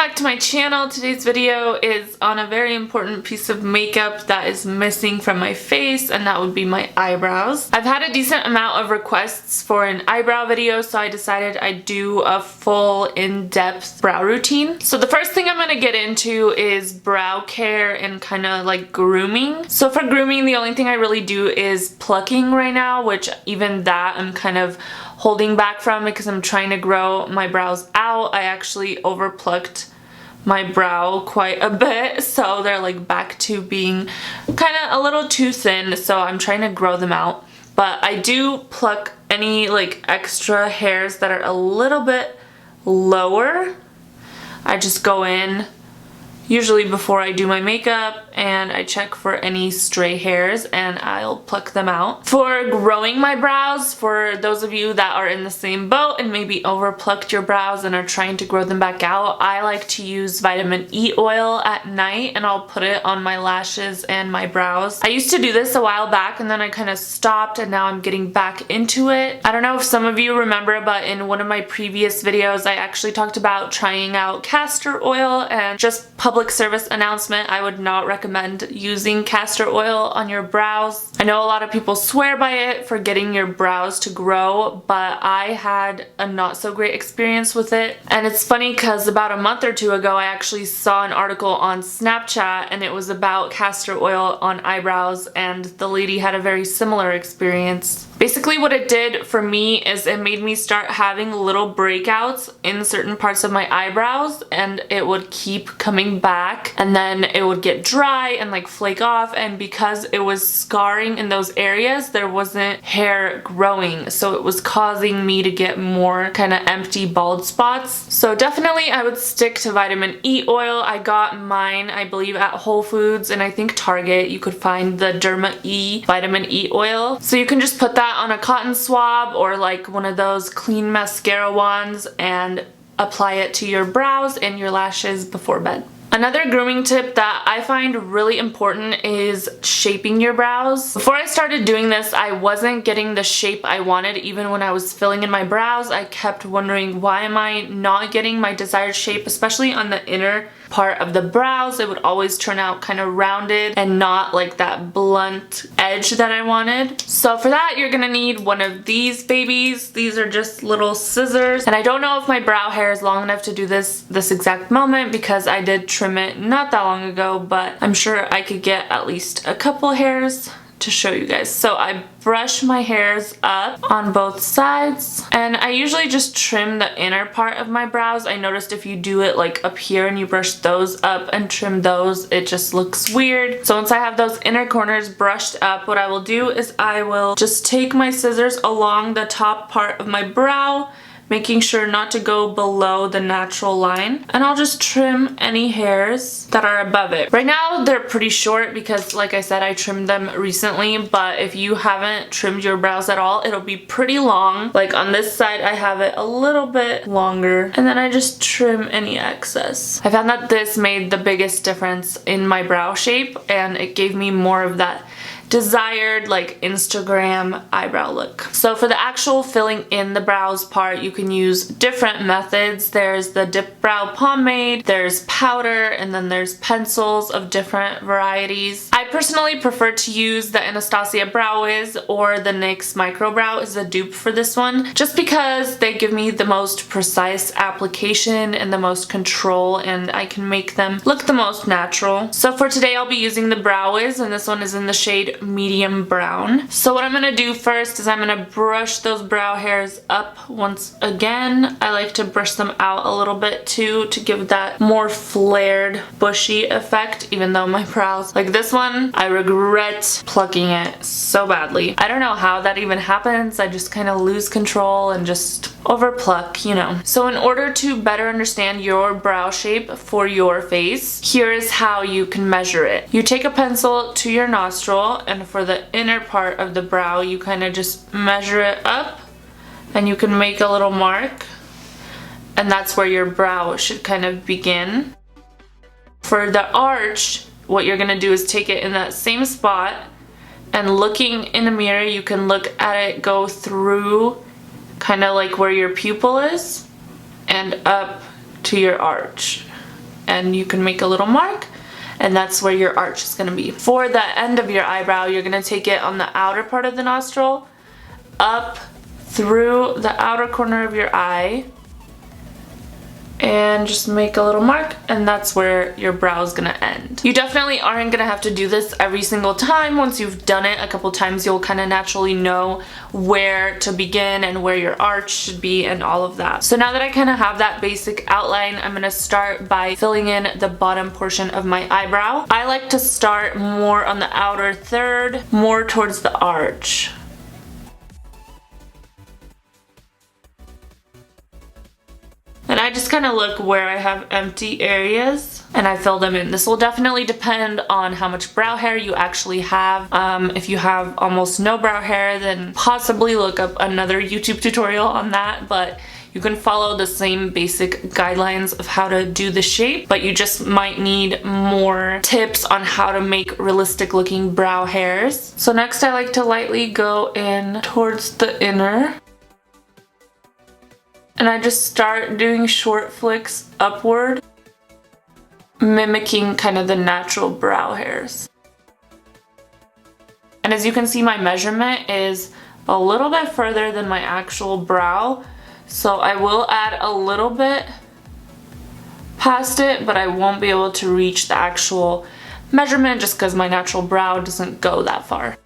back to my channel. Today's video is on a very important piece of makeup that is missing from my face, and that would be my eyebrows. I've had a decent amount of requests for an eyebrow video, so I decided I'd do a full in-depth brow routine. So the first thing I'm going to get into is brow care and kind of like grooming. So for grooming, the only thing I really do is plucking right now, which even that I'm kind of holding back from because I'm trying to grow my brows out. I actually overplucked my brow quite a bit, so they're like back to being kind of a little too thin, so I'm trying to grow them out. But I do pluck any like extra hairs that are a little bit lower. I just go in usually before I do my makeup and I check for any stray hairs and I'll pluck them out. For growing my brows, for those of you that are in the same boat and maybe overplucked your brows and are trying to grow them back out, I like to use vitamin E oil at night and I'll put it on my lashes and my brows. I used to do this a while back and then I kind of stopped and now I'm getting back into it. I don't know if some of you remember, but in one of my previous videos I actually talked about trying out castor oil, and just public service announcement, I would not recommend using castor oil on your brows. I know a lot of people swear by it for getting your brows to grow, but I had a not so great experience with it. And it's funny because about a month or two ago I actually saw an article on Snapchat and it was about castor oil on eyebrows, and the lady had a very similar experience. Basically what it did for me is it made me start having little breakouts in certain parts of my eyebrows, and it would keep coming back and then it would get dry and like flake off, and because it was scarring in those areas there wasn't hair growing, so it was causing me to get more kind of empty bald spots. So definitely I would stick to vitamin E oil. I got mine I believe at Whole Foods and I think Target. You could find the Derma E vitamin E oil, so you can just put that on a cotton swab or like one of those clean mascara wands and apply it to your brows and your lashes before bed. Another grooming tip that I find really important is shaping your brows. Before I started doing this, I wasn't getting the shape I wanted. Even when I was filling in my brows, I kept wondering, why am I not getting my desired shape, especially on the inner part of the brows. It would always turn out kind of rounded and not like that blunt edge that I wanted. So for that, you're gonna need one of these babies. These are just little scissors, and I don't know if my brow hair is long enough to do this exact moment because I did trim it not that long ago, but I'm sure I could get at least a couple hairs to show you guys. So I brush my hairs up on both sides, and I usually just trim the inner part of my brows. I noticed if you do it like up here and you brush those up and trim those, it just looks weird. So once I have those inner corners brushed up, what I will do is I will just take my scissors along the top part of my brow, making sure not to go below the natural line, and I'll just trim any hairs that are above it. Right now they're pretty short because like I said, I trimmed them recently, but if you haven't trimmed your brows at all, it'll be pretty long. Like on this side I have it a little bit longer, and then I just trim any excess. I found that this made the biggest difference in my brow shape, and it gave me more of that desired like Instagram eyebrow look. So for the actual filling in the brows part, you can use different methods. There's the Dip Brow Pomade, there's powder, and then there's pencils of different varieties. I personally prefer to use the Anastasia Brow Wiz or the NYX Micro Brow as a dupe for this one, just because they give me the most precise application and the most control, and I can make them look the most natural. So for today I'll be using the Brow Wiz, and this one is in the shade medium brown. So what I'm gonna do first is I'm gonna brush those brow hairs up once again. I like to brush them out a little bit too to give that more flared bushy effect, even though my brows, like this one, I regret plucking it so badly. I don't know how that even happens. I just kind of lose control and just over pluck, you know. So in order to better understand your brow shape for your face, here is how you can measure it. You take a pencil to your nostril, and for the inner part of the brow you kind of just measure it up and you can make a little mark, and that's where your brow should kind of begin. For the arch, what you're gonna do is take it in that same spot, and looking in a mirror you can look at it go through kind of like where your pupil is and up to your arch. and you can make a little mark, and that's where your arch is going to be. For the end of your eyebrow, you're going to take it on the outer part of the nostril, up through the outer corner of your eye, and just make a little mark, and that's where your brow is gonna end. You definitely aren't gonna have to do this every single time. Once you've done it a couple times, you'll kind of naturally know where to begin and where your arch should be and all of that. So now that I kind of have that basic outline, I'm gonna start by filling in the bottom portion of my eyebrow. I like to start more on the outer third, more towards the arch. And I just kind of look where I have empty areas and I fill them in. This will definitely depend on how much brow hair you actually have. If you have almost no brow hair, then possibly look up another YouTube tutorial on that, but you can follow the same basic guidelines of how to do the shape, but you just might need more tips on how to make realistic looking brow hairs. So next I like to lightly go in towards the inner. And I just start doing short flicks upward, mimicking kind of the natural brow hairs. And as you can see, my measurement is a little bit further than my actual brow, so I will add a little bit past it, but I won't be able to reach the actual measurement just because my natural brow doesn't go that far.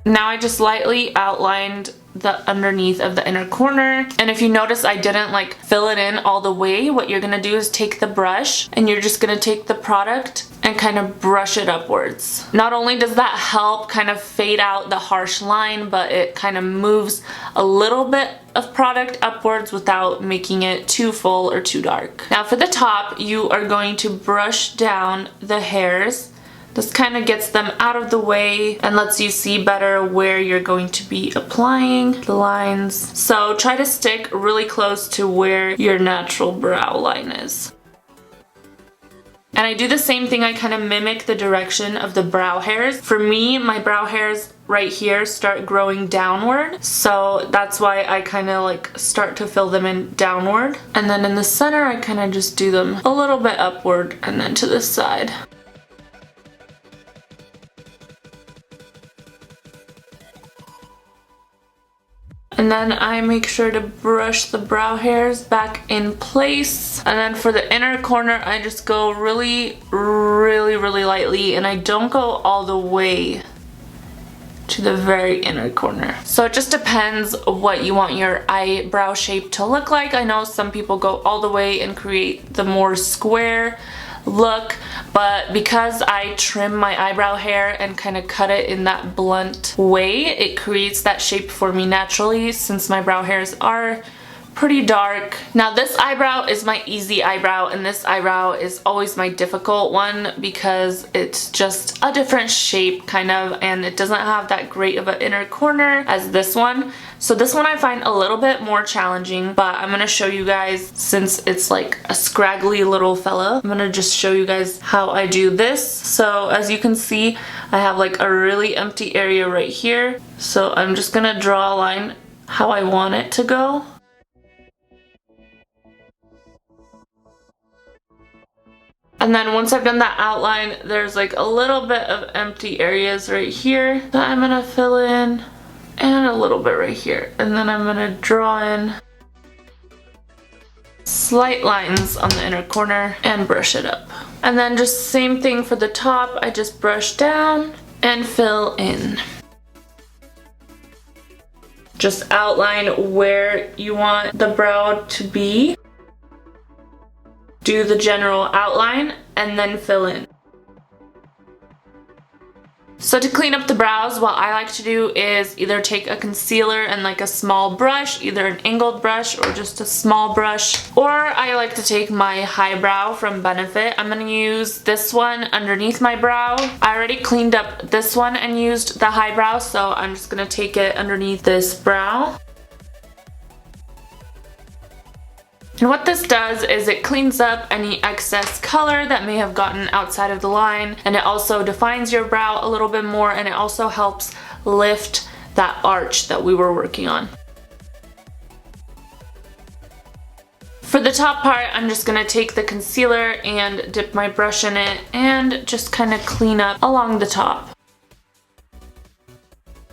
Now I just lightly outlined the underneath of the inner corner, and if you notice I didn't like fill it in all the way, what you're gonna do is take the brush and you're just gonna take the product and kind of brush it upwards. Not only does that help kind of fade out the harsh line, but it kind of moves a little bit of product upwards without making it too full or too dark. Now for the top, you are going to brush down the hairs. This kind of gets them out of the way and lets you see better where you're going to be applying the lines. So try to stick really close to where your natural brow line is. And I do the same thing, I kind of mimic the direction of the brow hairs. For me, my brow hairs right here start growing downward, so that's why I kind of like start to fill them in downward. And then in the center, I kind of just do them a little bit upward and then to the side. And then I make sure to brush the brow hairs back in place. And then for the inner corner, I just go really lightly, and I don't go all the way to the very inner corner. So it just depends what you want your eyebrow shape to look like. I know some people go all the way and create the more square look, but because I trim my eyebrow hair and kind of cut it in that blunt way, it creates that shape for me naturally since my brow hairs are pretty dark. Now this eyebrow is my easy eyebrow, and this eyebrow is always my difficult one because it's just a different shape kind of, and it doesn't have that great of an inner corner as this one. So this one I find a little bit more challenging, but I'm gonna show you guys, since it's like a scraggly little fella, I'm gonna just show you guys how I do this. So as you can see, I have like a really empty area right here. So I'm just gonna draw a line how I want it to go. And then once I've done that outline, there's like a little bit of empty areas right here that I'm gonna fill in, and a little bit right here. And then I'm gonna draw in slight lines on the inner corner and brush it up. And then just same thing for the top, I just brush down and fill in. Just outline where you want the brow to be. Do the general outline and then fill in. So to clean up the brows, what I like to do is either take a concealer and like a small brush, either an angled brush or just a small brush, or I like to take my Highbrow from Benefit. I'm gonna use this one underneath my brow. I already cleaned up this one and used the Highbrow, so I'm just gonna take it underneath this brow. And what this does is it cleans up any excess color that may have gotten outside of the line, and it also defines your brow a little bit more, and it also helps lift that arch that we were working on. For For the top part, I'm just gonna take the concealer and dip my brush in it and just kind of clean up along the top.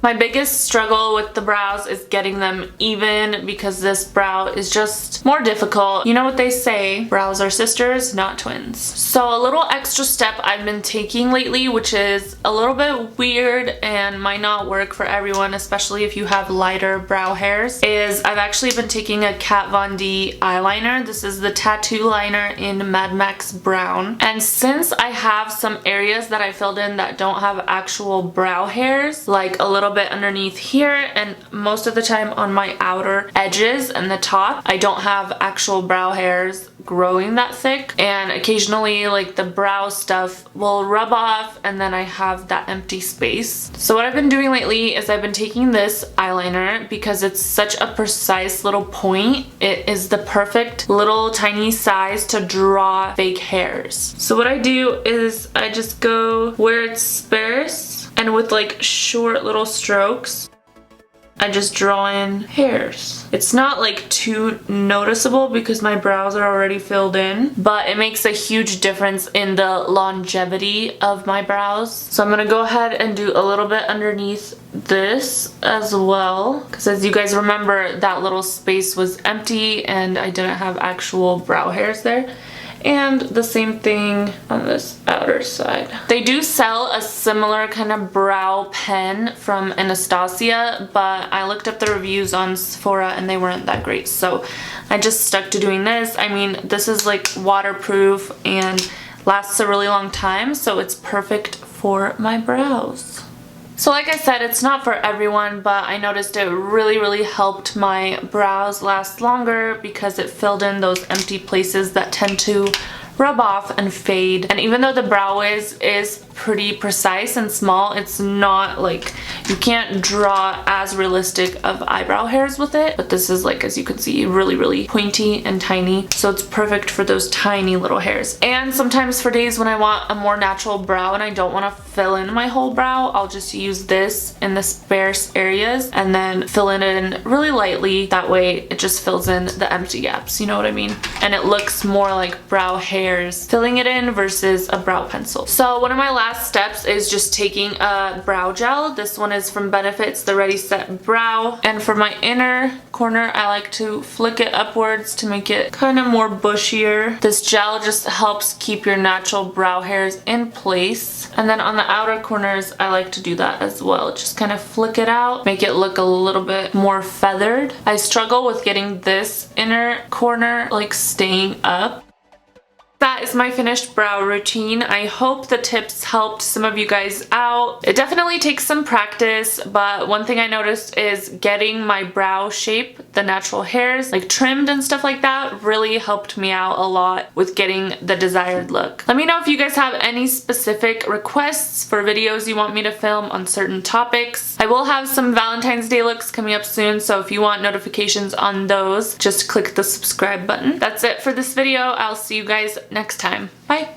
My biggest struggle with the brows is getting them even because this brow is just more difficult. You know what they say, brows are sisters, not twins. So a little extra step I've been taking lately, which is a little bit weird and might not work for everyone, especially if you have lighter brow hairs, is I've actually been taking a Kat Von D eyeliner. This is the Tattoo Liner in Mad Max Brown. And since I have some areas that I filled in that don't have actual brow hairs, like a little bit underneath here and most of the time on my outer edges and the top, I don't have actual brow hairs growing that thick, and occasionally like the brow stuff will rub off and then I have that empty space. So what I've been doing lately is I've been taking this eyeliner because it's such a precise little point. It is the perfect little tiny size to draw fake hairs. So what I do is I just go where it's sparse and with like short little strokes, I just draw in hairs. It's not like too noticeable because my brows are already filled in, but it makes a huge difference in the longevity of my brows. So I'm gonna go ahead and do a little bit underneath this as well, because as you guys remember, that little space was empty and I didn't have actual brow hairs there. And the same thing on this outer side. They do sell a similar kind of brow pen from Anastasia, but I looked up the reviews on Sephora and they weren't that great, so I just stuck to doing this. I mean, this is like waterproof and lasts a really long time, so it's perfect for my brows. So like I said, it's not for everyone, but I noticed it really helped my brows last longer because it filled in those empty places that tend to rub off and fade. And even though the brow is pretty precise and small, it's not like, you can't draw as realistic of eyebrow hairs with it, but this is like, as you can see, really pointy and tiny, so it's perfect for those tiny little hairs. And sometimes for days when I want a more natural brow and I don't want to fill in my whole brow, I'll just use this in the sparse areas and then fill it in really lightly. That way it just fills in the empty gaps, you know what I mean? And it looks more like brow hairs filling it in versus a brow pencil. So one of my last steps is just taking a brow gel. This one is from Benefits, the Ready Set Brow. And for my inner corner, I like to flick it upwards to make it kind of more bushier. This gel just helps keep your natural brow hairs in place. And then on the outer corners, I like to do that as well. Just kind of flick it out, make it look a little bit more feathered. I struggle with getting this inner corner like staying up. That is my finished brow routine. I hope the tips helped some of you guys out. It definitely takes some practice, but one thing I noticed is getting my brow shape, the natural hairs, like trimmed and stuff like that, really helped me out a lot with getting the desired look. Let me know if you guys have any specific requests for videos you want me to film on certain topics. I will have some Valentine's Day looks coming up soon, so if you want notifications on those, just click the subscribe button. That's it for this video. I'll see you guys next time. Bye!